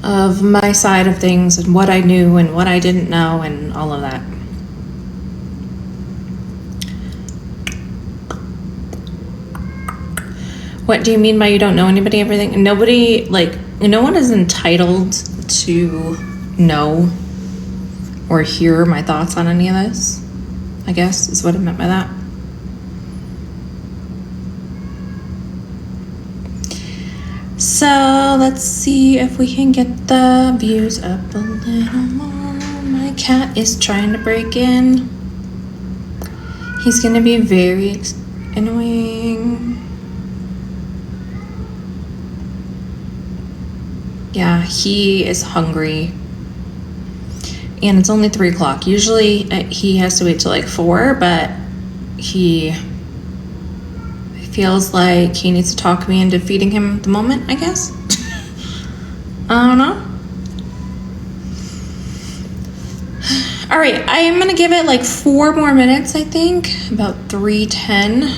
of my side of things and what I knew and what I didn't know and all of that. What do you mean by you don't know anybody, everything? Nobody, like, no one is entitled to know or hear my thoughts on any of this, I guess, is what I meant by that. So let's see if we can get the views up a little more. My cat is trying to break in. He's gonna be very annoying. Yeah, he is hungry. And it's only 3 o'clock. Usually he has to wait till like 4, but he feels like he needs to talk me into feeding him at the moment, I guess. I don't know. All right, I am gonna give it like 4 more minutes, I think, about 3:10.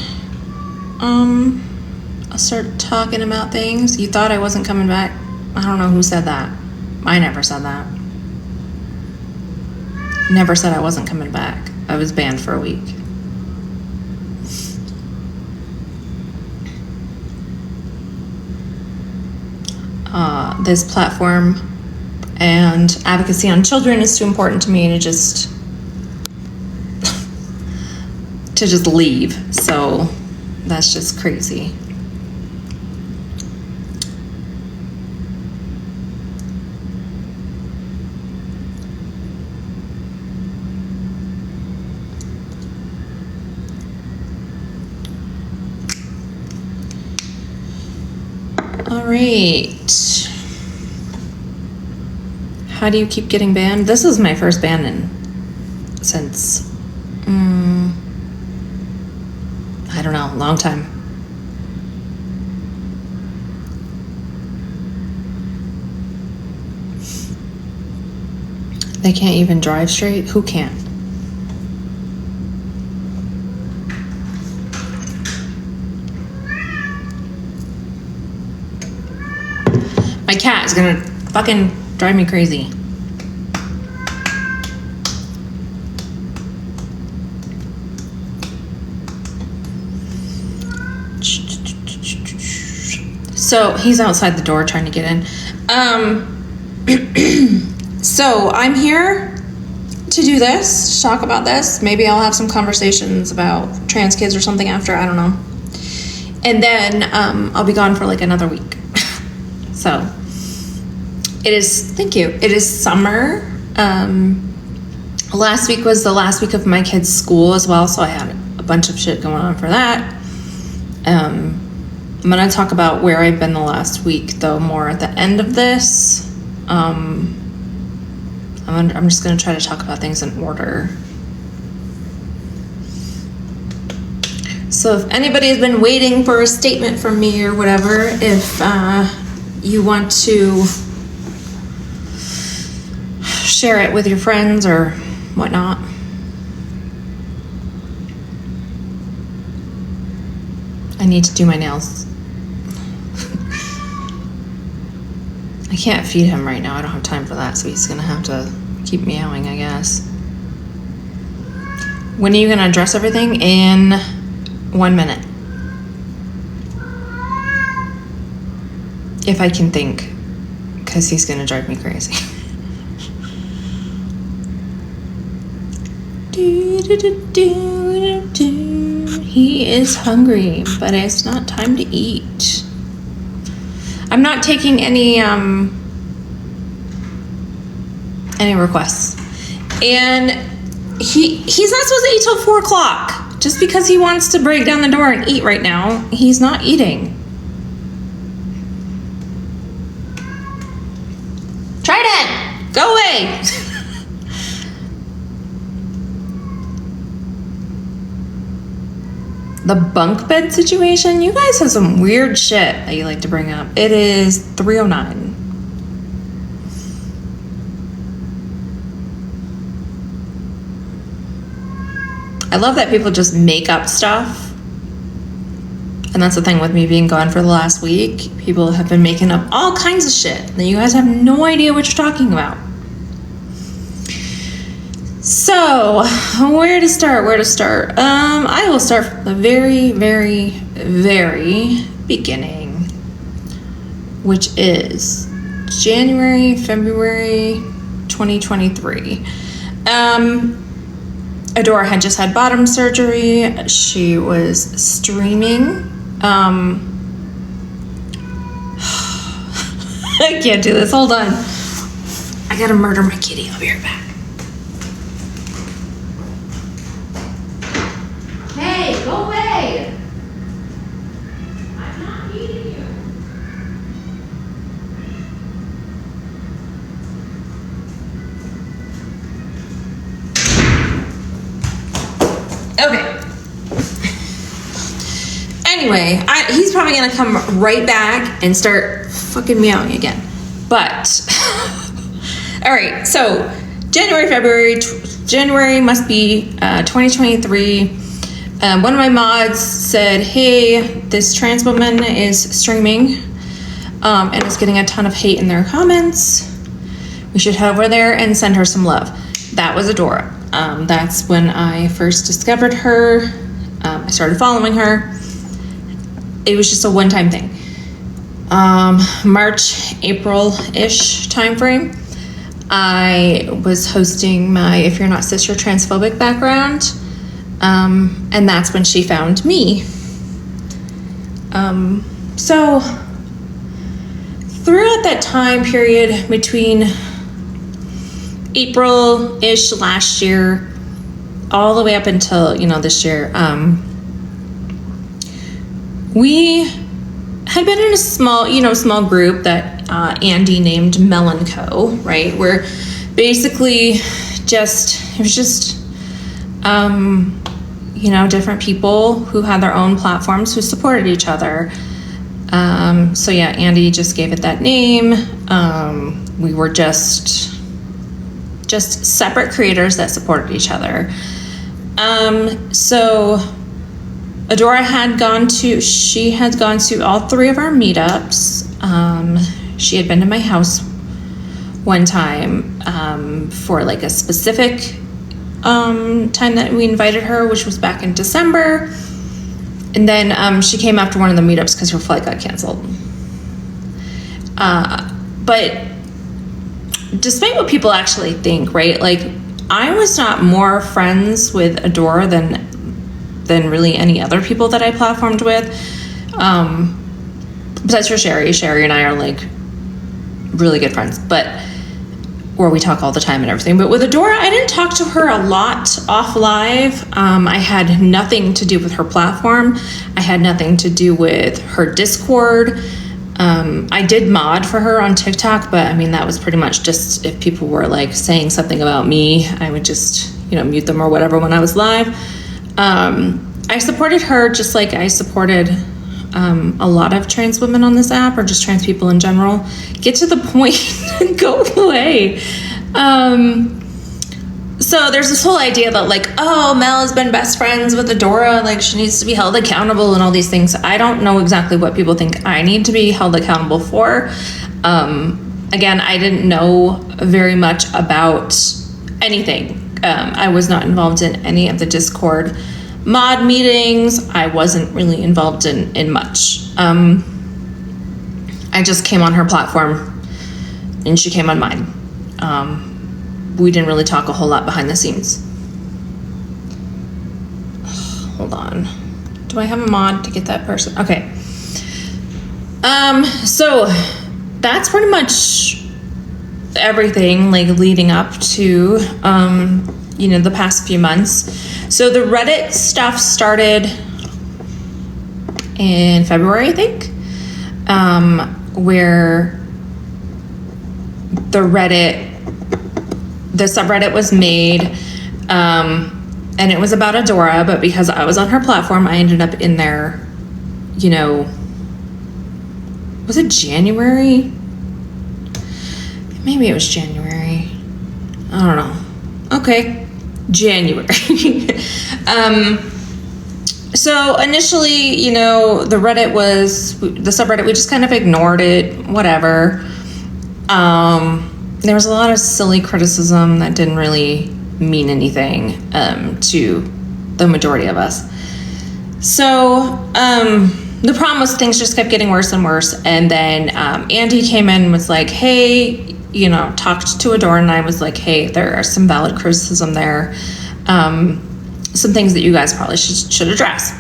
I'll start talking about things. You thought I wasn't coming back. I don't know who said that. I never said that. Never said I wasn't coming back. I was banned for a week. This platform and advocacy on children is too important to me to just leave. So that's just crazy. All right. How do you keep getting banned? This is my first ban since, I don't know, long time. They can't even drive straight? Who can't? My cat is gonna fucking drive me crazy. So he's outside the door trying to get in. So I'm here to do this, to talk about this. Maybe I'll have some conversations about trans kids or something after, I don't know. And then I'll be gone for like another week. So it is, thank you. It is summer. Last week was the last week of my kids' school as well, so I had a bunch of shit going on for that. I'm gonna talk about where I've been the last week, though, more at the end of this. I'm just gonna try to talk about things in order. So if anybody has been waiting for a statement from me or whatever, if you want to share it with your friends or whatnot. I need to do my nails. I can't feed him right now. I don't have time for that, so he's gonna have to keep meowing, I guess. When are you gonna address everything? In 1 minute. If I can think, because he's gonna drive me crazy. He is hungry, but it's not time to eat. I'm not taking any requests. And he's not supposed to eat till 4 o'clock. Just because he wants to break down the door and eat right now, he's not eating. Trident, go away. The bunk bed situation, you guys have some weird shit that you like to bring up. It is 3:09. I love that people just make up stuff And that's the thing with me being gone for the last week. People have been making up all kinds of shit that you guys have no idea what you're talking about. So, where to start? I will start from the very, very, very beginning, which is January, February 2023. Adora had just had bottom surgery. She was streaming. I can't do this. Hold on. I gotta murder my kitty. I'll be right back. Hey, go away. I'm not eating you. Okay. Anyway, he's probably gonna come right back and start fucking meowing again. But, all right, so January must be 2023. One of my mods said, hey, this trans woman is streaming and is getting a ton of hate in their comments. We should head over there and send her some love. That was Adora. That's when I first discovered her. I started following her. It was just a one-time thing. March, April-ish timeframe, I was hosting my If You're Not Cis, You're Transphobic background. And that's when she found me. So throughout that time period between April-ish last year, all the way up until, this year, we had been in a small group that Andy named Melanco, right? Where basically it was just different people who had their own platforms who supported each other. So yeah, Andy just gave it that name. We were just separate creators that supported each other. So Adora had gone to all three of our meetups. She had been to my house one time for like a specific time that we invited her, which was back in December. And then she came after one of the meetups because her flight got canceled. But despite what people actually think, right? Like, I was not more friends with Adora than really any other people that I platformed with. Besides for Sherry. Sherry and I are like really good friends, or we talk all the time and everything. But with Adora, I didn't talk to her a lot off live. I had nothing to do with her platform. I had nothing to do with her Discord. I did mod for her on TikTok, but I mean, that was pretty much just if people were like saying something about me, I would just, mute them or whatever when I was live. I supported her just like I supported a lot of trans women on this app, or just trans people in general. Get to the point and go away. So there's this whole idea that like, oh, Mel has been best friends with Adora, like she needs to be held accountable and all these things. I don't know exactly what people think I need to be held accountable for. Again, I didn't know very much about anything. I was not involved in any of the Discord mod meetings. I wasn't really involved in much. I just came on her platform and she came on mine. We didn't really talk a whole lot behind the scenes. Hold on. Do I have a mod to get that person? Okay. So that's pretty much everything like leading up to, the past few months. So the Reddit stuff started in February, I think, where the subreddit was made, and it was about Adora, but because I was on her platform, I ended up in there, was it January? Maybe it was January. I don't know. Okay. January. So initially, the subreddit, we just kind of ignored it, whatever. There was a lot of silly criticism that didn't really mean anything to the majority of us. So the problem was things just kept getting worse and worse. And then Andy came in and was like, hey, talked to Adora, and I was like, hey, there are some valid criticism there. Some things that you guys probably should address.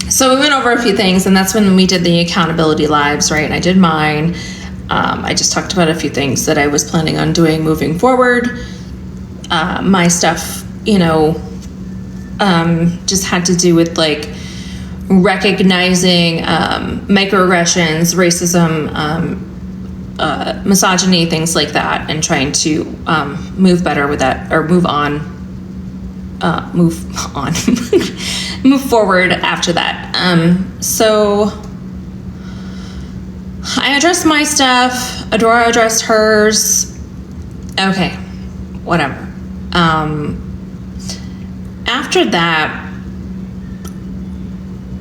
So we went over a few things, and that's when we did the accountability lives, right? And I did mine. I just talked about a few things that I was planning on doing moving forward. My stuff, just had to do with like recognizing microaggressions, racism, misogyny, things like that, and trying to move better with that, or move forward after that. So I addressed my stuff. Adora addressed hers. Okay, whatever. After that,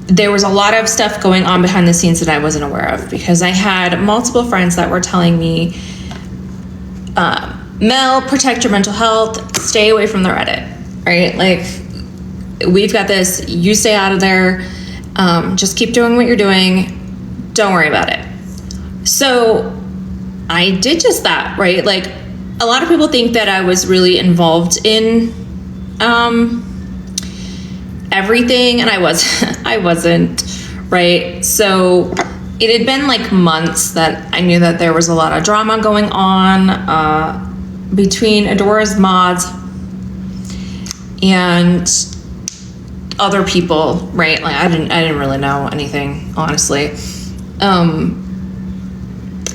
there was a lot of stuff going on behind the scenes that I wasn't aware of, because I had multiple friends that were telling me, Mel, protect your mental health, stay away from the Reddit, right? Like, we've got this, you stay out of there, just keep doing what you're doing, don't worry about it. So I did just that, right? Like, a lot of people think that I was really involved in everything, and I wasn't, right? So it had been like months that I knew that there was a lot of drama going on between Adora's mods and other people, right? Like I didn't really know anything, honestly.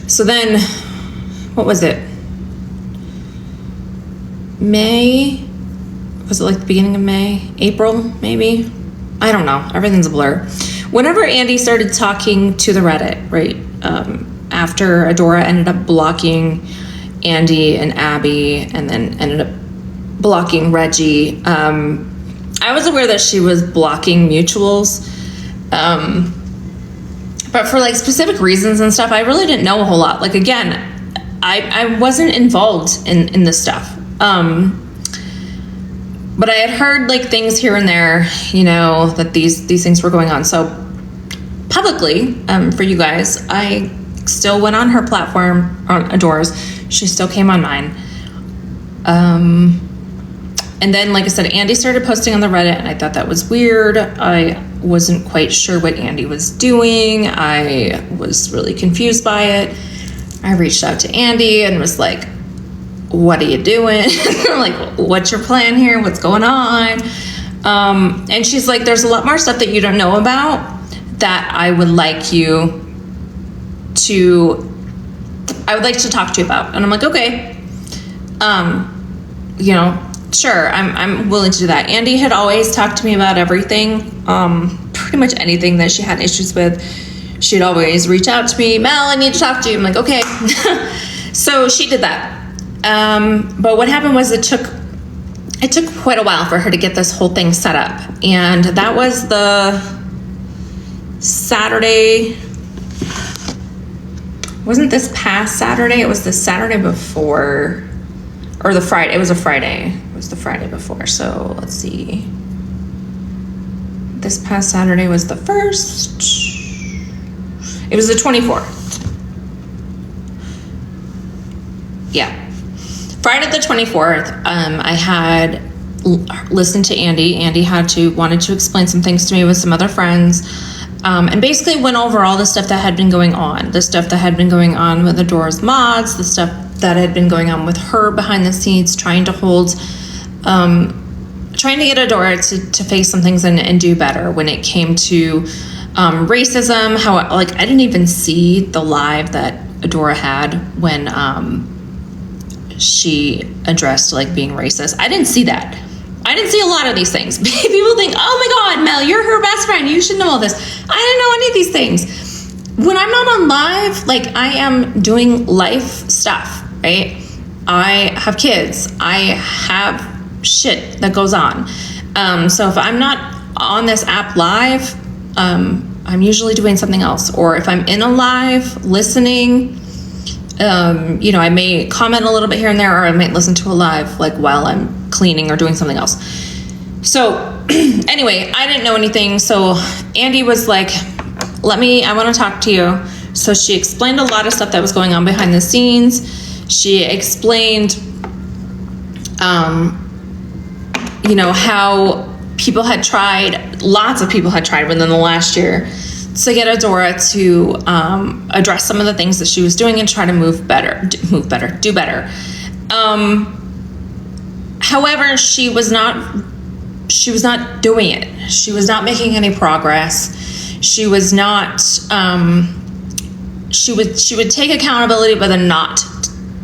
So then, what was it? May? Was it like the beginning of May? April, maybe? I don't know. Everything's a blur. Whenever Andy started talking to the Reddit, right? After Adora ended up blocking Andy and Abby, and then ended up blocking Reggie, I was aware that she was blocking mutuals. But for like specific reasons and stuff, I really didn't know a whole lot. Like, again, I wasn't involved in this stuff. But I had heard like things here and there, that these things were going on. So publicly, for you guys, I still went on her platform, on Adora's. She still came on mine. And then, like I said, Andy started posting on the Reddit, and I thought that was weird. I wasn't quite sure what Andy was doing. I was really confused by it. I reached out to Andy and was like, what are you doing? Like, what's your plan here? What's going on? And she's like, there's a lot more stuff that you don't know about that I would like to talk to you about. And I'm like, okay. Sure, I'm willing to do that. Andy had always talked to me about everything, pretty much anything that she had issues with. She'd always reach out to me, Mel, I need to talk to you. I'm like, okay. So she did that. But what happened was it took quite a while for her to get this whole thing set up. And that was the Saturday. Wasn't this past Saturday? It was the Saturday before, or the Friday. It was a Friday. It was the Friday before. So let's see. This past Saturday was the 1st. It was the 24th. Yeah. Friday the 24th, I had listened to Andy. Andy wanted to explain some things to me with some other friends, and basically went over all the stuff that had been going on. The stuff that had been going on with Adora's mods, the stuff that had been going on with her behind the scenes, trying to get Adora to face some things and do better when it came to racism. How, like, I didn't even see the live that Adora had when she addressed like being racist. I didn't see that. I didn't see a lot of these things. People think, oh my God, Mel, you're her best friend, you should know all this. I didn't know any of these things. When I'm not on live, like, I am doing life stuff, right? I have kids. I have shit that goes on. So if I'm not on this app live, I'm usually doing something else. Or if I'm in a live listening, I may comment a little bit here and there, or I might listen to a live like while I'm cleaning or doing something else. So anyway, I didn't know anything. So Andy was like, I want to talk to you. So she explained a lot of stuff that was going on behind the scenes. She explained, how lots of people had tried within the last year to get Adora to address some of the things that she was doing and try to do better. However, she was not doing it. She was not making any progress. She was not, she would take accountability, but then not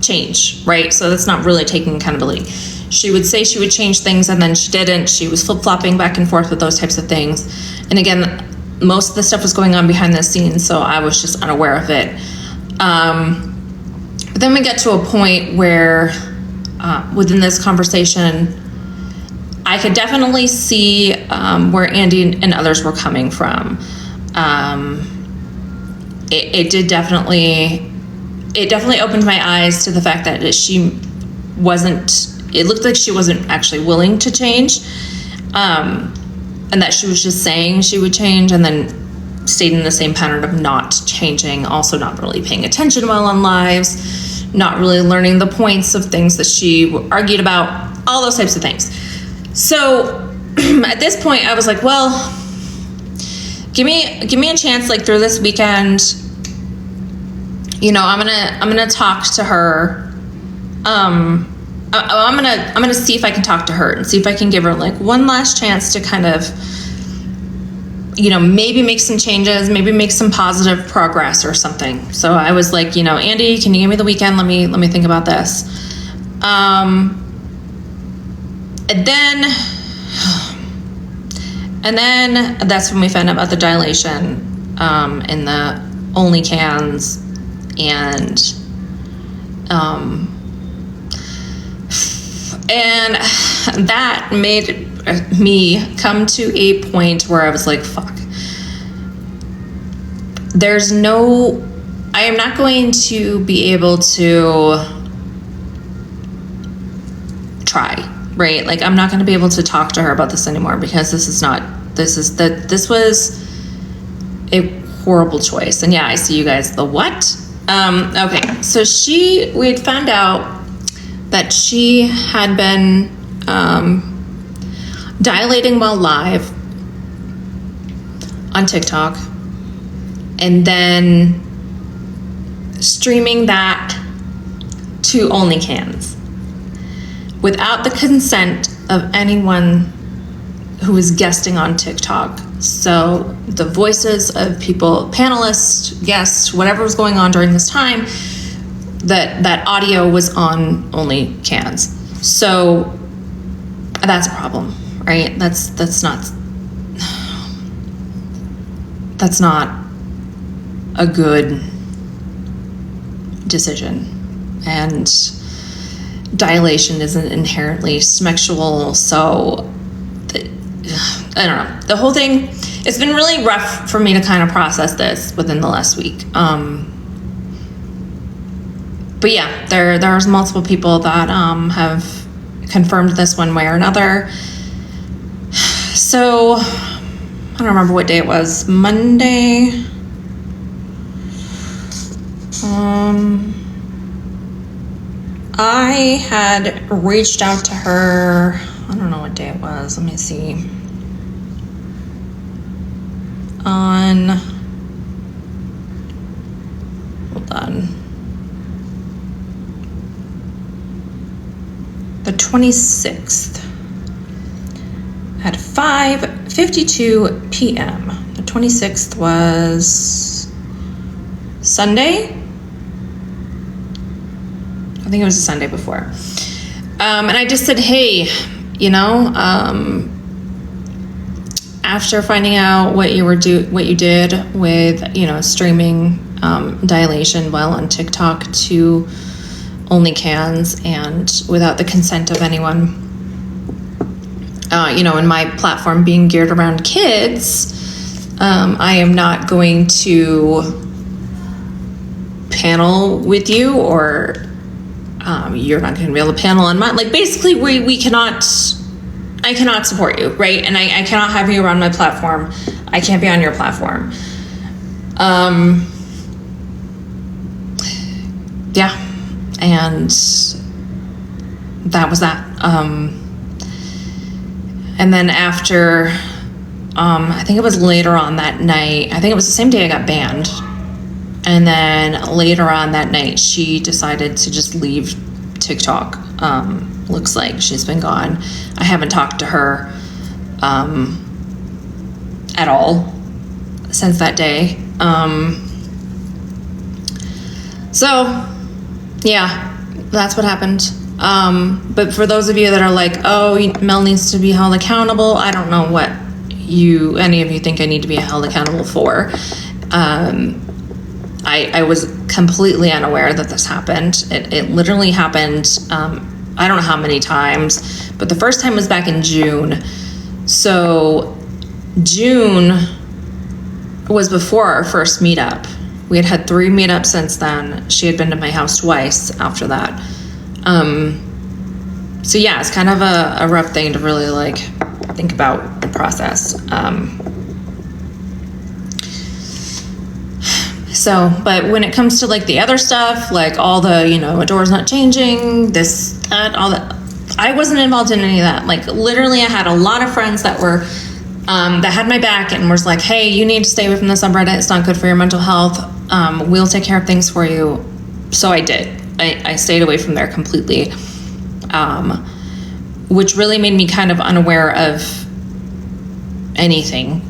change, right? So that's not really taking accountability. She would say she would change things and then she didn't. She was flip-flopping back and forth with those types of things. And again, most of the stuff was going on behind the scenes, so I was just unaware of it. But then we get to a point where within this conversation, I could definitely see where Andy and others were coming from. It definitely opened my eyes to the fact that it looked like she wasn't actually willing to change, and that she was just saying she would change and then stayed in the same pattern of not changing, also not really paying attention while on lives, not really learning the points of things that she argued about, all those types of things. So at this point I was like, well, give me a chance, like through this weekend, I'm gonna talk to her. I'm gonna see if I can talk to her and see if I can give her like one last chance to kind of, maybe make some changes, maybe make some positive progress or something. So I was like, Andy, can you give me the weekend? Let me think about this. And then that's when we found out about the dilation in the only cans, and that made me come to a point where I was like, fuck. I am not going to be able to try, right? Like, I'm not going to be able to talk to her about this anymore, because this was a horrible choice. And yeah, I see you guys, the what? Okay, so we had found out that she had been dilating while live on TikTok and then streaming that to OnlyCans without the consent of anyone who was guesting on TikTok. So the voices of people, panelists, guests, whatever was going on during this time, that audio was on OnlyCans. So that's a problem, right? That's not a good decision. And dilation isn't inherently sexual, so I don't know. The whole thing, it's been really rough for me to kind of process this within the last week. But yeah, there's multiple people that have confirmed this one way or another. So I don't remember what day it was. Monday. I had reached out to her. I don't know what day it was. Let me see. Hold on. The 26th at 5:52 p.m. The 26th was Sunday. I think it was the Sunday before. And I just said, hey, after finding out what you did with, streaming dilation while on TikTok to OnlyCans and without the consent of anyone, in my platform being geared around kids, I am not going to panel with you, or you're not going to be able to panel on mine. Like, basically, I cannot support you, right? And I cannot have you around my platform. I can't be on your platform. Yeah. And that was that. And then after, I think it was later on that night, I think it was the same day I got banned. And then later on that night, she decided to just leave TikTok. Looks like she's been gone. I haven't talked to her at all since that day. So, yeah, that's what happened. But for those of you that are like, oh, Mel needs to be held accountable, I don't know what any of you think I need to be held accountable for. I was completely unaware that this happened. It literally happened, I don't know how many times, but the first time was back in June. So June was before our first meetup. We had 3 meetups since then. She had been to my house twice after that. So yeah, it's kind of a rough thing to really like think about the process. But when it comes to like the other stuff, like all the, Adora's not changing, this, that, all that, I wasn't involved in any of that. Like, literally, I had a lot of friends that were, that had my back and was like, hey, you need to stay away from the subreddit. It's not good for your mental health. We'll take care of things for you. So I did. I stayed away from there completely, which really made me kind of unaware of anything.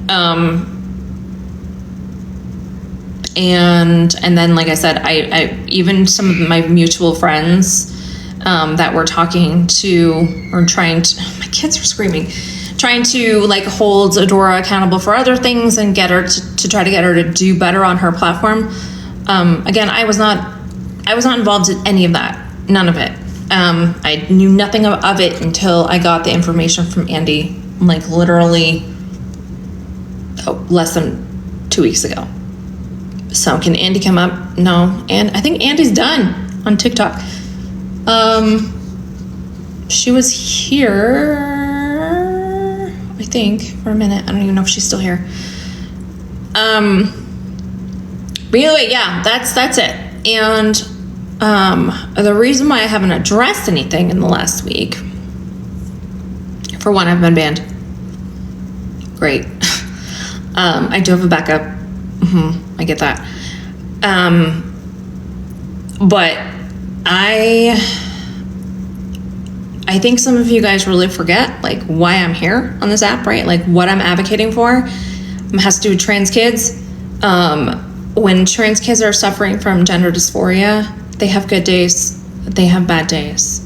And then, like I said, I even some of my mutual friends that were talking to, or trying to, my kids are screaming, trying to like hold Adora accountable for other things and get her to try to get her to do better on her platform. Again, I was not involved in any of that, none of it. I knew nothing of it until I got the information from Andy, like literally less than 2 weeks ago. So can Andy come up? No. And I think Andy's done on TikTok. She was here, I think, for a minute. I don't even know if she's still here. But either way, yeah, that's it. And the reason why I haven't addressed anything in the last week, for one, I've been banned. Great. I do have a backup. I get that. But I think some of you guys really forget like why I'm here on this app, right? Like what I'm advocating for has to do with trans kids. When trans kids are suffering from gender dysphoria, they have good days, they have bad days.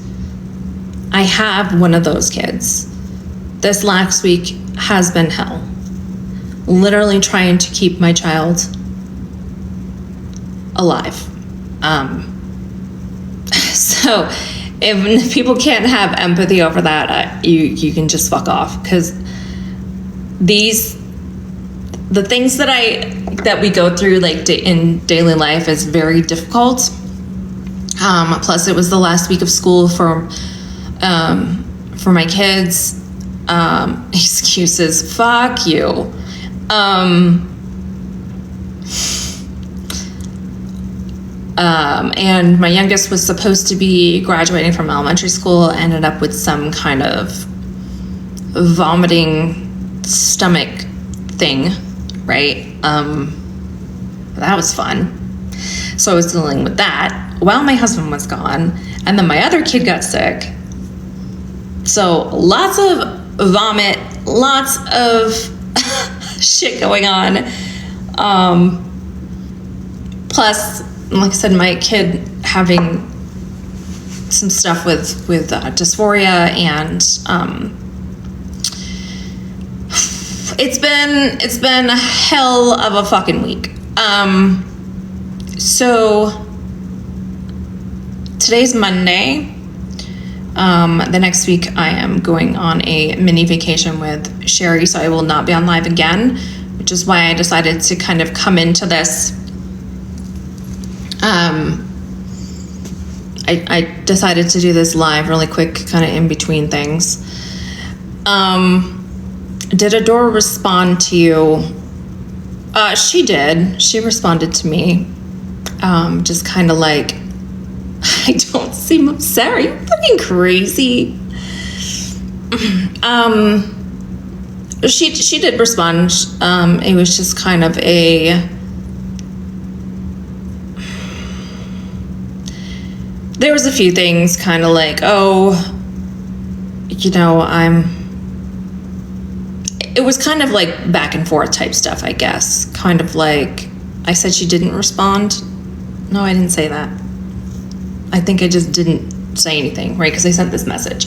I have one of those kids. This last week has been hell. Literally trying to keep my child alive. So if people can't have empathy over that, you can just fuck off, because the things that we go through like in daily life is very difficult. Plus it was the last week of school for my kids. Excuses, fuck you. And my youngest was supposed to be graduating from elementary school, ended up with some kind of vomiting stomach thing, right? That was fun. So I was dealing with that while my husband was gone, and then my other kid got sick. So lots of vomit, lots of shit going on. Plus, like I said, my kid having some stuff with dysphoria, and it's been a hell of a fucking week. So today's Monday. The next week I am going on a mini vacation with Sherry, so I will not be on live again, which is why I decided to kind of come into this. I decided to do this live really quick, kind of in between things. Did Adora respond to you? She did. She responded to me. Just kind of like, I don't seem upset. Are you fucking crazy? She did respond. It was just kind of there was a few things kind of like, it was kind of like back and forth type stuff, I guess. Kind of like, I said she didn't respond. No, I didn't say that. I think I just didn't say anything, right? Because I sent this message.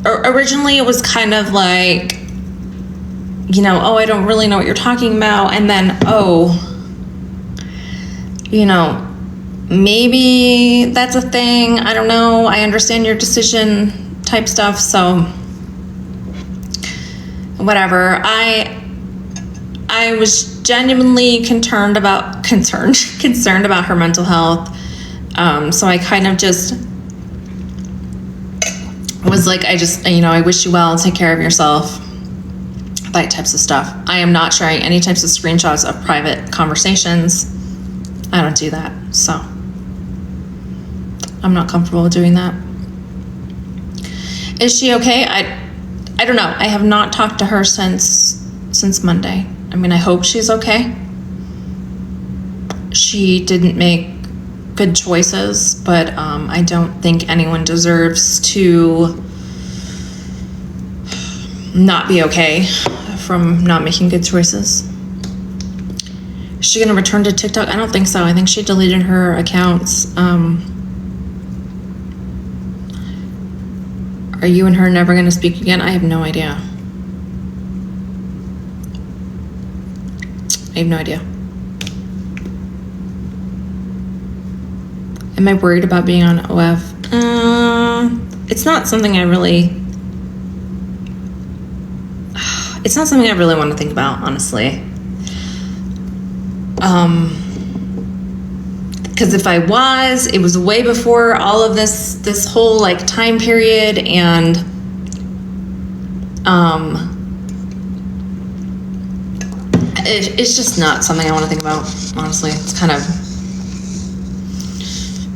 Originally it was kind of like, I don't really know what you're talking about. And then, maybe that's a thing. I don't know. I understand your decision type stuff. So whatever. I was genuinely concerned about her mental health. So I kind of just was like, I wish you well, take care of yourself, that types of stuff. I am not sharing any types of screenshots of private conversations. I don't do that, so I'm not comfortable with doing that. Is she okay? I don't know. I have not talked to her since Monday. I mean, I hope she's okay. She didn't make good choices, but I don't think anyone deserves to not be okay from not making good choices. Is she gonna return to TikTok? I don't think so. I think she deleted her accounts. Are you and her never gonna speak again? I have no idea. I have no idea. Am I worried about being on OF? It's not something I really want to think about, honestly. Because if I was, it was way before all of this whole like time period, and it's just not something I want to think about, honestly.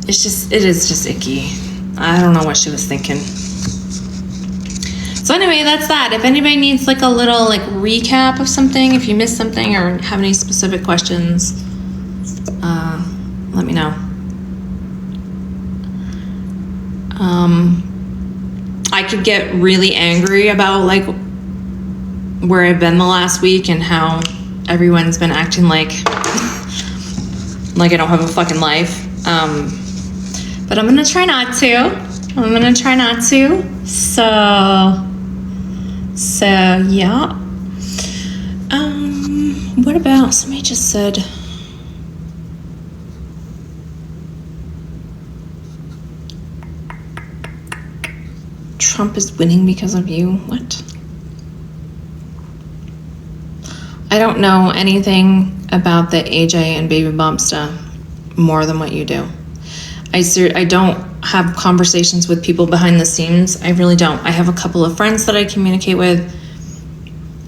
It is just icky. I don't know what she was thinking. So anyway, that's that. If anybody needs like a little like recap of something, if you missed something or have any specific questions, let me know. I could get really angry about like where I've been the last week and how everyone's been acting like I don't have a fucking life. But I'm gonna try not to. So yeah. What about, somebody just said, Trump is winning because of you. What? I don't know anything about the AJ and baby bump stuff more than what you do. I don't have conversations with people behind the scenes. I really don't. I have a couple of friends that I communicate with,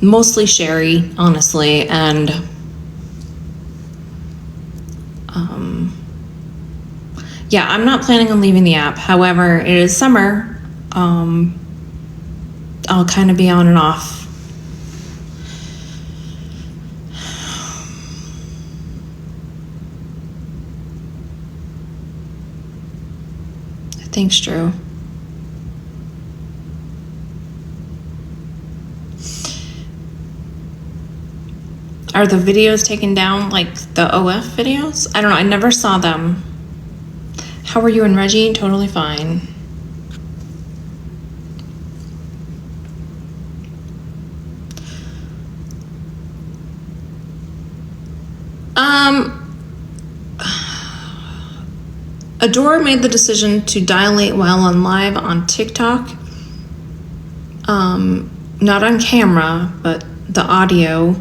mostly Sherry, honestly, and yeah, I'm not planning on leaving the app. However, it is summer. I'll kind of be on and off. Thanks, Drew. Are the videos taken down, like the OF videos? I don't know. I never saw them. How are you and Reggie? Totally fine. Adora made the decision to dilate while on live on TikTok. Not on camera, but the audio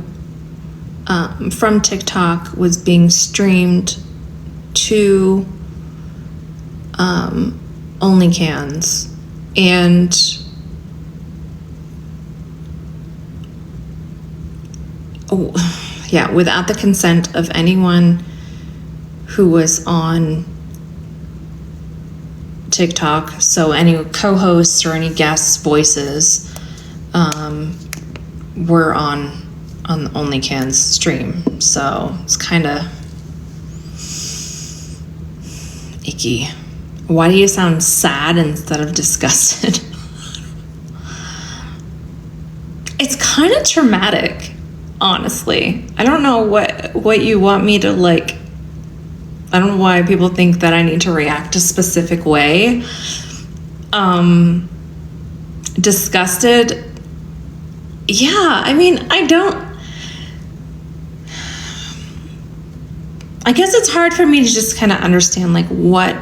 from TikTok was being streamed to OnlyCans. And without the consent of anyone who was on TikTok, so any co-hosts or any guests' voices were on the OnlyCans stream. So it's kind of icky. Why do you sound sad instead of disgusted? It's kind of traumatic, honestly. I don't know what you want me to like. I don't know why people think that I need to react a specific way. Disgusted. Yeah, I mean, I guess it's hard for me to just kind of understand like what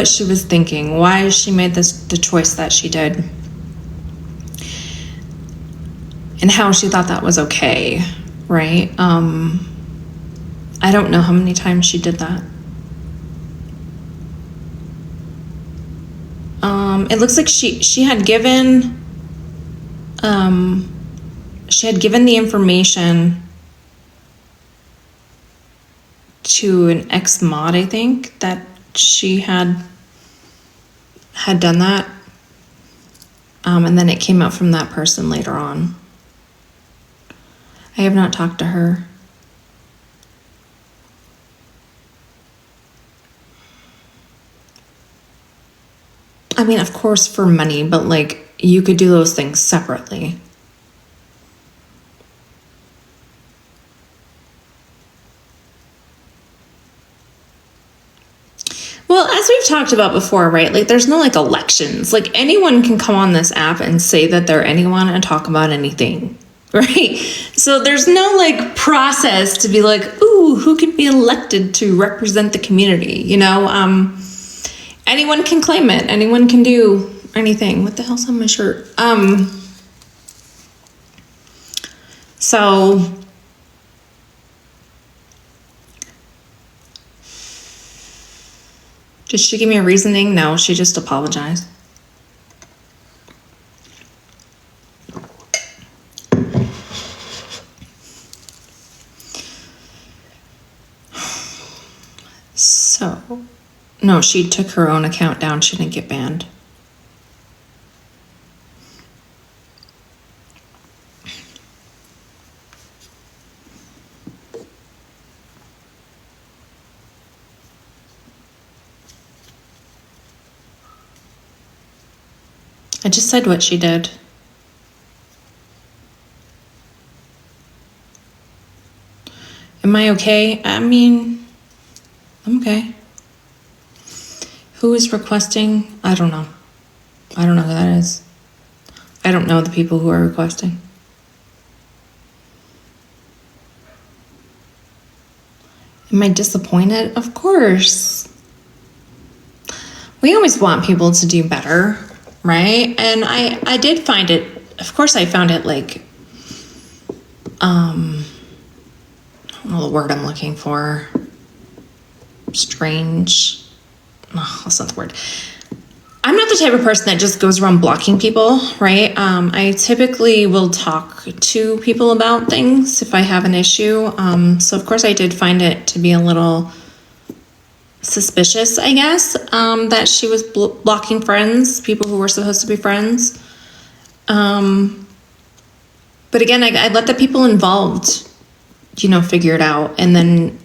she was thinking, why she made the choice that she did, and how she thought that was okay, right? I don't know how many times she did that. It looks like she had given the information to an ex-mod, I think, that she had done that. And then it came out from that person later on. I have not talked to her. I mean, of course, for money, but like you could do those things separately. Well, as we've talked about before, right? Like there's no like elections. Like anyone can come on this app and say that they're anyone and talk about anything, right? So there's no like process to be like, ooh, who could be elected to represent the community, you know? Anyone can claim it. Anyone can do anything. What the hell's on my shirt? So did she give me a reasoning? No, she just apologized. So, no, she took her own account down. She didn't get banned. I just said what she did. Am I okay? I mean, I'm okay. Who is requesting? I don't know. I don't know who that is. I don't know the people who are requesting. Am I disappointed? Of course. We always want people to do better, right? And I did find it, of course I found it like, I don't know the word I'm looking for. Strange. Oh, that's not the word. I'm not the type of person that just goes around blocking people, right? I typically will talk to people about things if I have an issue. So of course I did find it to be a little suspicious, I guess, that she was blocking friends, people who were supposed to be friends. But again, I let the people involved, figure it out, and then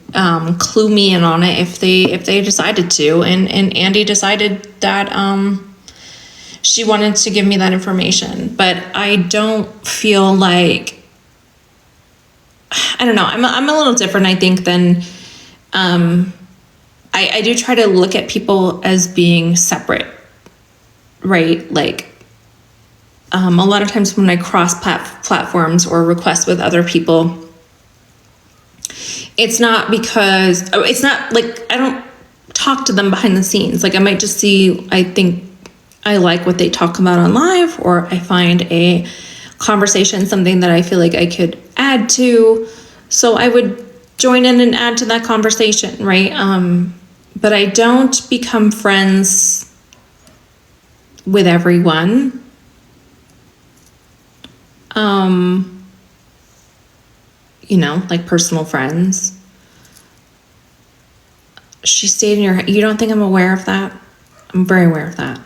clue me in on it if they decided to. And Andy decided that she wanted to give me that information, but I don't feel like, I don't know. I'm a little different, I think, than I do try to look at people as being separate, right? Like a lot of times when I cross platforms or request with other people, it's not because, it's not like, I don't talk to them behind the scenes. Like I might just see, I think I like what they talk about on live, or I find a conversation something that I feel like I could add to. So I would join in and add to that conversation, right? But I don't become friends with everyone. You know, like personal friends. She stayed in your, you don't think I'm aware of that? I'm very aware of that.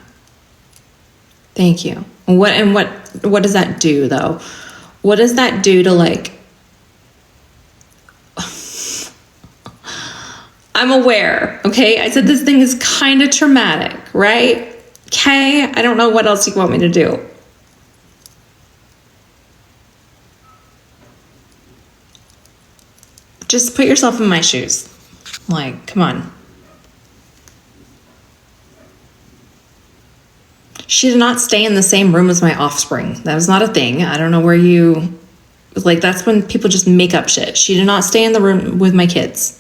Thank you. What does that do though? What does that do to like, I'm aware, okay? I said this thing is kind of traumatic, right? Okay, I don't know what else you want me to do. Just put yourself in my shoes. Like, come on. She did not stay in the same room as my offspring. That was not a thing. I don't know where you, like, that's when people just make up shit. She did not stay in the room with my kids.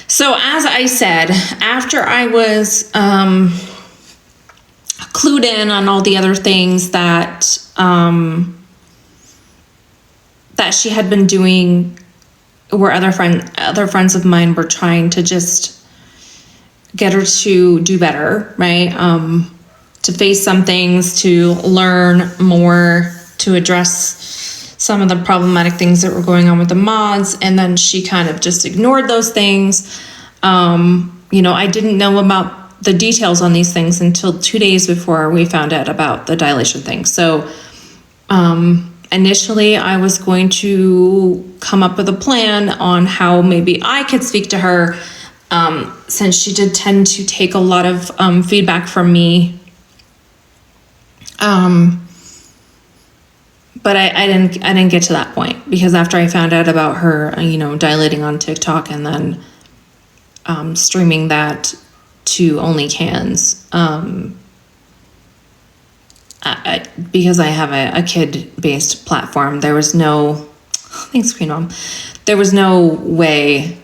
So as I said, after I was clued in on all the other things that that she had been doing, where other friends of mine were trying to just get her to do better, right? To face some things, to learn more, to address some of the problematic things that were going on with the mods, and then she kind of just ignored those things. You know, I didn't know about the details on these things until 2 days before we found out about the dilation thing. So initially I was going to come up with a plan on how maybe I could speak to her, since she did tend to take a lot of feedback from me. But I didn't get to that point, because after I found out about her, you know, dilating on TikTok and then streaming that to OnlyCans, because I have a kid-based platform, there was no, thanks Queen Mom, there was no way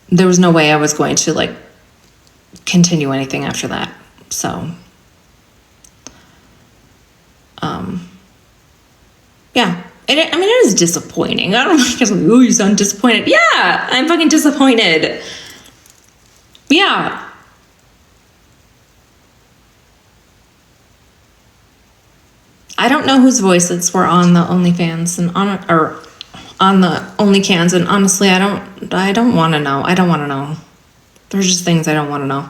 I was going to like continue anything after that. So yeah, I mean, it was disappointing. I don't know, because like, oh, you sound disappointed. Yeah, I'm fucking disappointed. Yeah. I don't know whose voices were on the OnlyFans and on the OnlyCans, and honestly, I don't want to know. I don't want to know. There's just things I don't want to know.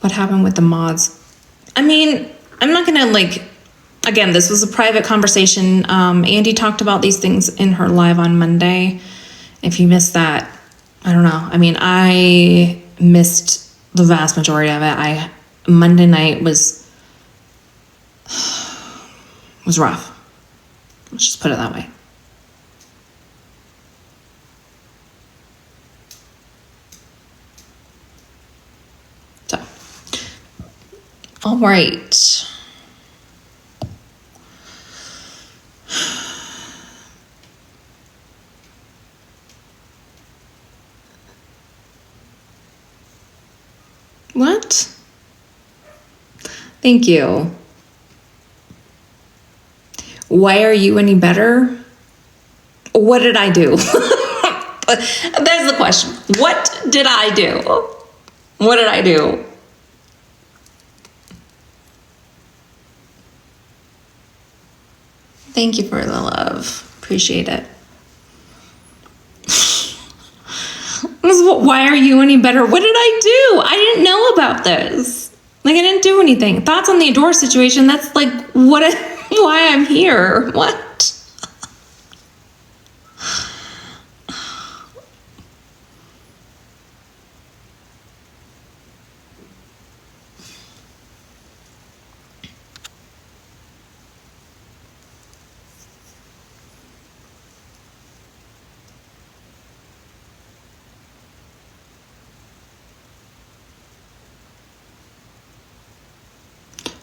What happened with the mods? I mean, I'm not gonna like, again, this was a private conversation. Andy talked about these things in her live on Monday. If you missed that, I don't know. I mean, I missed the vast majority of it. Monday night was rough. Let's just put it that way. So, all right. What? Thank you. Why are you any better? What did I do? There's the question. What did I do? What did I do? Thank you for the love. Appreciate it. Why are you any better? What did I do? I didn't know about this. Like, I didn't do anything. Thoughts on the Adora situation? That's like why I'm here. What?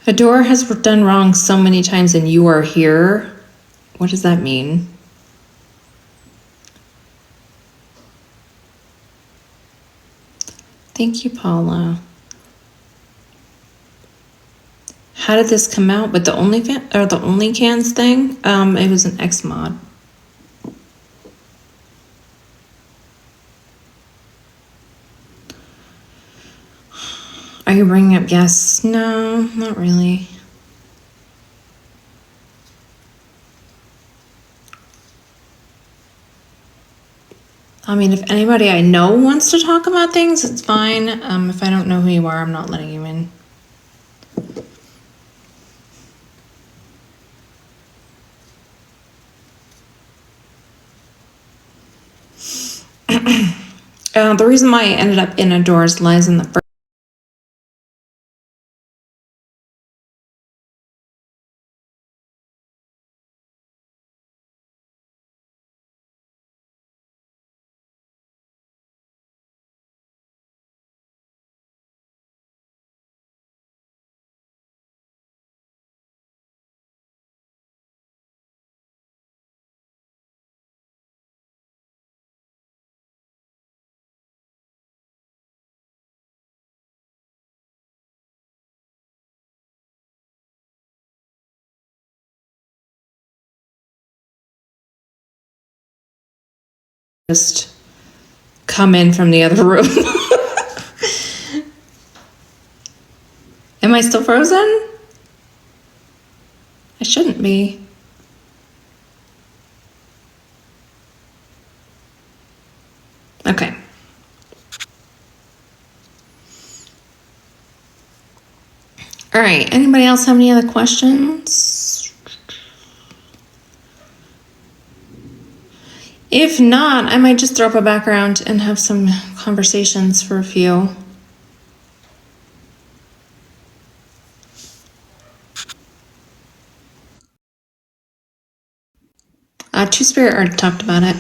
Adora has done wrong so many times and you are here. What does that mean? Thank you, Paula. How did this come out with the OnlyCans thing? It was an X mod. Are you bringing up guests? No, not really. I mean, if anybody I know wants to talk about things, it's fine. If I don't know who you are, I'm not letting you in. The reason why I ended up in Adora's lies in the first just come in from the other room. Am I still frozen? I shouldn't be. Okay. All right, anybody else have any other questions? If not, I might just throw up a background and have some conversations for a few. Two-Spirit already talked about it.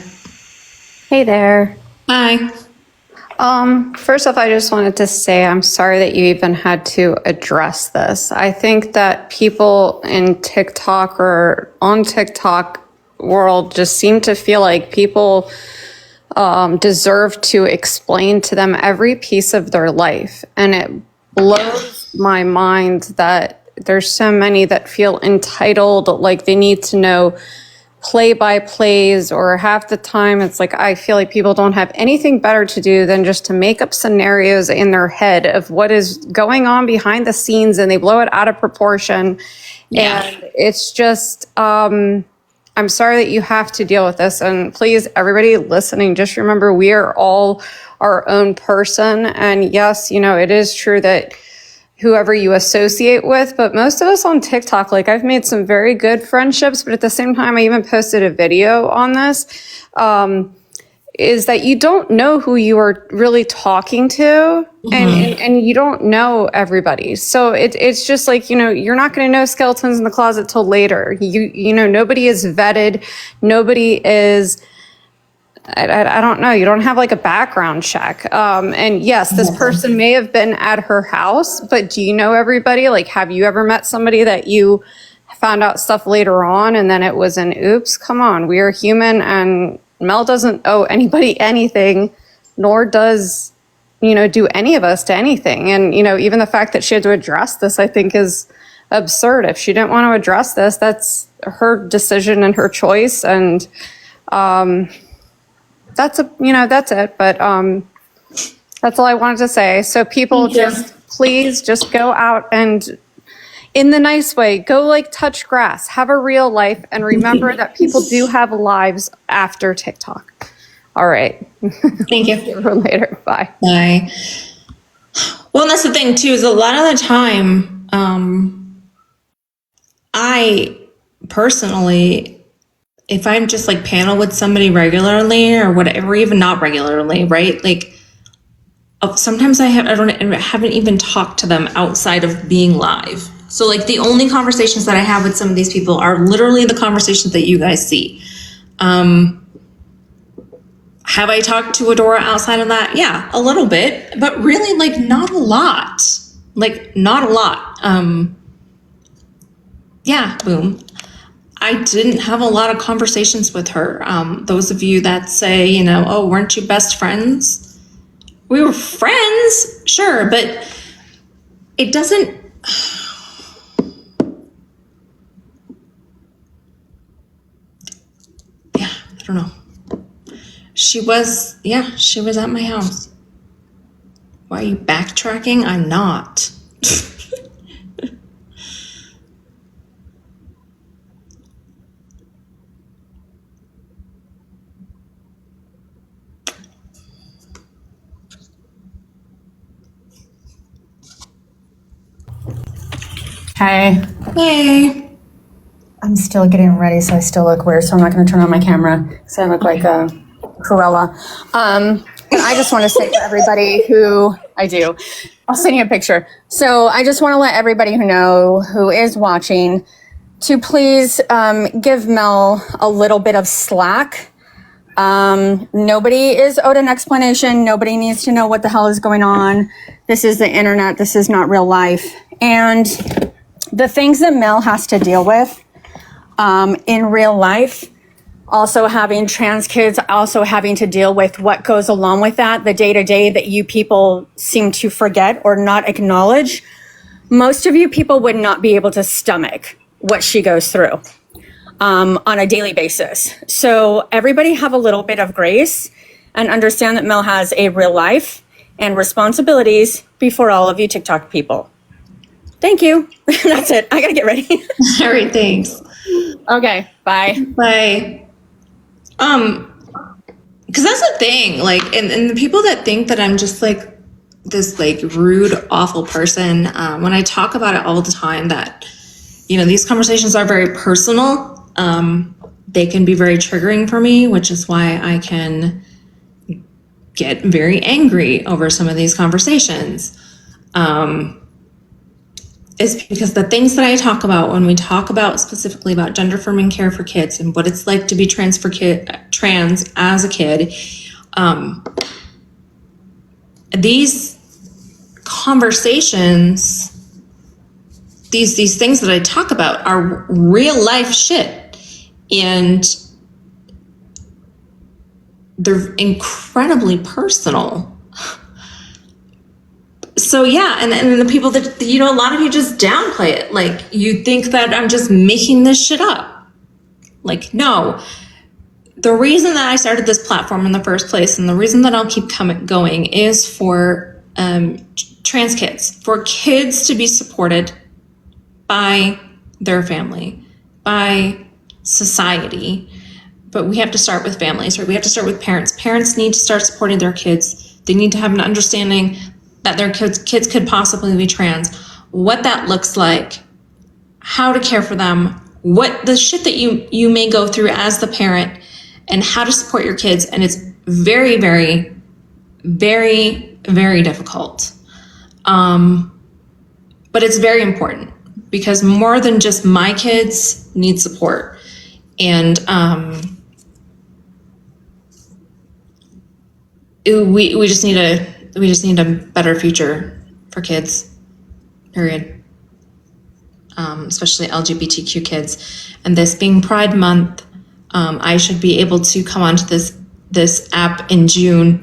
Hey there. Hi. First off, I just wanted to say I'm sorry that you even had to address this. I think that people in TikTok or on TikTok world just seem to feel like people deserve to explain to them every piece of their life. And it blows my mind that there's so many that feel entitled, like they need to know play-by-plays, or half the time it's like I feel like people don't have anything better to do than just to make up scenarios in their head of what is going on behind the scenes, and they blow it out of proportion. And it's just I'm sorry that you have to deal with this, and please, everybody listening, just remember we are all our own person. And yes, you know, it is true that whoever you associate with, but most of us on TikTok, like I've made some very good friendships, but at the same time, I even posted a video on this, is that you don't know who you are really talking to, and you don't know everybody. So it's just like, you know, you're not going to know skeletons in the closet till later. You know, nobody is vetted. Nobody is, I don't know. You don't have like a background check. And yes, this person may have been at her house, but do you know everybody? Like, have you ever met somebody that you found out stuff later on and then it was an oops? Come on, we are human, and Mel doesn't owe anybody anything, nor does, you know, do any of us to anything. And, you know, even the fact that she had to address this, I think is absurd. If she didn't want to address this, that's her decision and her choice. And, that's it. But that's all I wanted to say. So people please just go out and, in the nice way, go like touch grass, have a real life, and remember that people do have lives after TikTok. All right. Thank you. See you later. Bye. Bye. Well, that's the thing too, is a lot of the time, I personally, if I'm just like panel with somebody regularly or whatever, even not regularly, right? Like sometimes I haven't even talked to them outside of being live. So like the only conversations that I have with some of these people are literally the conversations that you guys see. Have I talked to Adora outside of that? Yeah, a little bit, but really like not a lot. Like not a lot. yeah, boom. I didn't have a lot of conversations with her. Those of you that say, you know, oh, weren't you best friends? We were friends, sure, but it doesn't. Yeah, I don't know. She was at my house. Why are you backtracking? I'm not. Hey, Hey. I'm still getting ready, so I still look weird, so I'm not going to turn on my camera because I look like a Cruella. But I just want to say to everybody who I do, I'll send you a picture. So I just want to let everybody who is watching to please give Mel a little bit of slack. Nobody is owed an explanation. Nobody needs to know what the hell is going on. This is the internet. This is not real life. And the things that Mel has to deal with in real life, also having trans kids, also having to deal with what goes along with that, the day-to-day that you people seem to forget or not acknowledge. Most of you people would not be able to stomach what she goes through on a daily basis. So everybody have a little bit of grace and understand that Mel has a real life and responsibilities before all of you TikTok people. Thank you. That's it. I gotta get ready. All right, thanks. Okay, bye. Bye. Because that's the thing, like, and the people that think that I'm just like this like rude, awful person, when I talk about it all the time, that, you know, these conversations are very personal. They can be very triggering for me, which is why I can get very angry over some of these conversations. Is because the things that I talk about when we talk about specifically about gender affirming care for kids and what it's like to be trans as a kid, these conversations, these things that I talk about are real life shit, and they're incredibly personal. So yeah, and the people that, you know, a lot of you just downplay it. Like, you think that I'm just making this shit up. Like, no. The reason that I started this platform in the first place, and the reason that I'll keep going, is for trans kids, for kids to be supported by their family, by society. But we have to start with families, right? We have to start with parents. Parents need to start supporting their kids. They need to have an understanding that their kids could possibly be trans, what that looks like, how to care for them, what the shit that you may go through as the parent, and how to support your kids. And it's very, very, very, very difficult. But it's very important, because more than just my kids need support. And we just need a better future for kids, period. Especially LGBTQ kids. And this being Pride Month, I should be able to come onto this app in June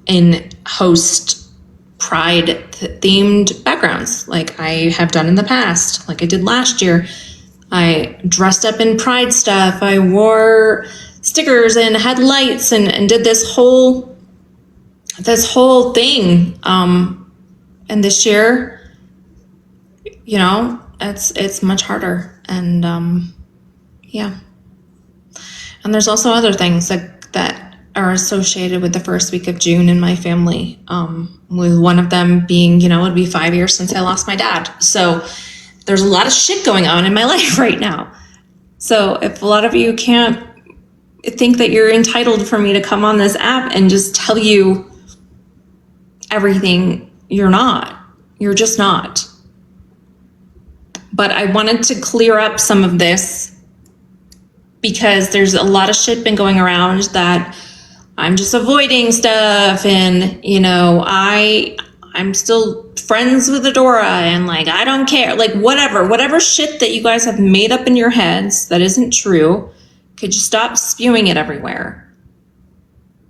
and host Pride themed backgrounds, like I have done in the past, like I did last year. I dressed up in Pride stuff. I wore stickers and had lights and did this whole thing. And this year, you know, it's much harder. And yeah. And there's also other things that are associated with the first week of June in my family. With one of them being, you know, it'd be 5 years since I lost my dad. So there's a lot of shit going on in my life right now. So if a lot of you can't think that you're entitled for me to come on this app and just tell you everything, you're not. You're just not. But I wanted to clear up some of this, because there's a lot of shit been going around that I'm just avoiding stuff, and, you know, I'm still friends with Adora and like, I don't care, like whatever shit that you guys have made up in your heads that isn't true, could you stop spewing it everywhere?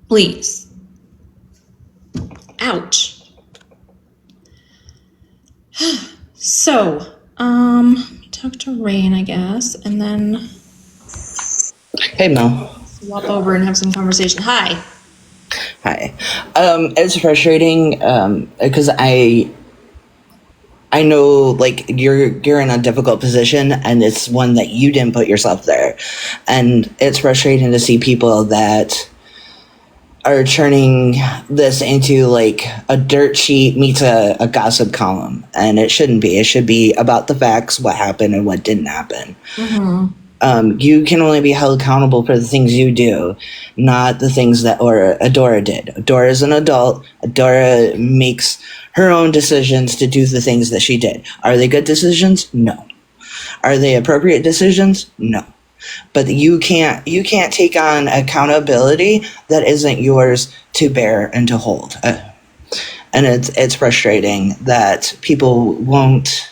Please. Ouch. So, talk to Rain, I guess, and then Hey Mel. swap over and have some conversation. Hi. Hi. It's frustrating because I know like you're in a difficult position and it's one that you didn't put yourself there. And it's frustrating to see people that are turning this into like a dirt sheet meets a gossip column, and it shouldn't be. It should be about the facts, what happened and what didn't happen. You can only be held accountable for the things you do, not the things that or Adora did. Adora is an adult. Adora makes her own decisions to do the things that she did. Are they good decisions? No. Are they appropriate decisions? No. But you can't take on accountability that isn't yours to bear and to hold. And it's frustrating that people won't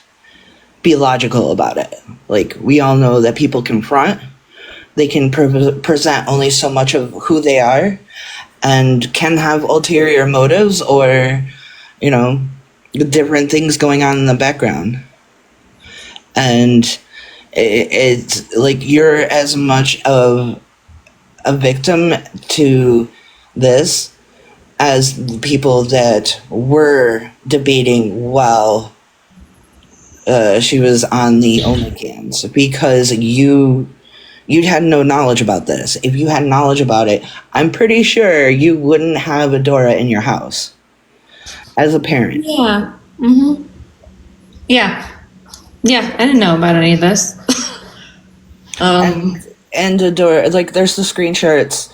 be logical about it. Like, we all know that people confront. They can present only so much of who they are and can have ulterior motives or, you know, different things going on in the background. And it's like you're as much of a victim to this as people that were debating while she was on the OnlyCams, because you had no knowledge about this. If you had knowledge about it, I'm pretty sure you wouldn't have Adora in your house as a parent. Yeah. Yeah. Yeah, I didn't know about any of this. And Adora, like, there's the screenshots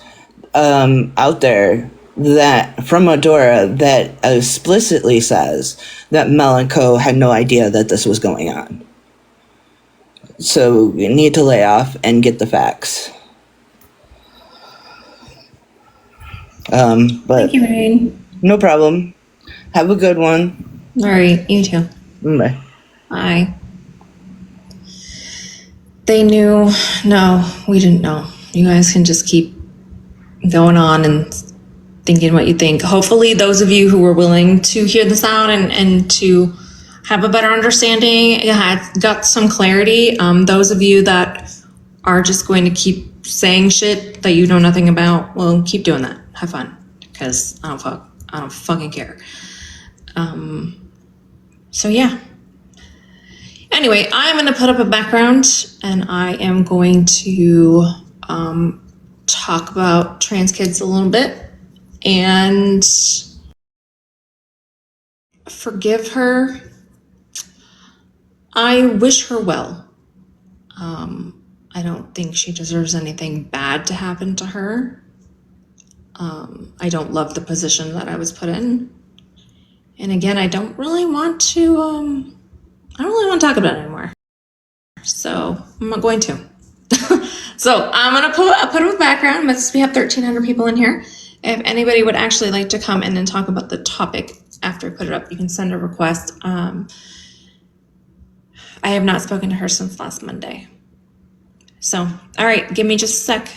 out there that from Adora that explicitly says that Mel and Co had no idea that this was going on. So you need to lay off and get the facts. But Thank you, Rain. no problem. Have a good one. All right, you too. Bye. Bye. They knew. No, we didn't know. You guys can just keep going on and thinking what you think. Hopefully those of you who were willing to hear this out and to have a better understanding got some clarity. Those of you that are just going to keep saying shit that you know nothing about, well, keep doing that. Have fun, because I don't fucking care. So yeah. Anyway, I'm going to put up a background and I am going to talk about trans kids a little bit and forgive her. I wish her well. I don't think she deserves anything bad to happen to her. I don't love the position that I was put in. And again, I don't really want to talk about it anymore. So I'm not going to. So I'm gonna put up a background. We have 1,300 people in here. If anybody would actually like to come in and talk about the topic after I put it up, you can send a request. I have not spoken to her since last Monday. So, all right, give me just a sec.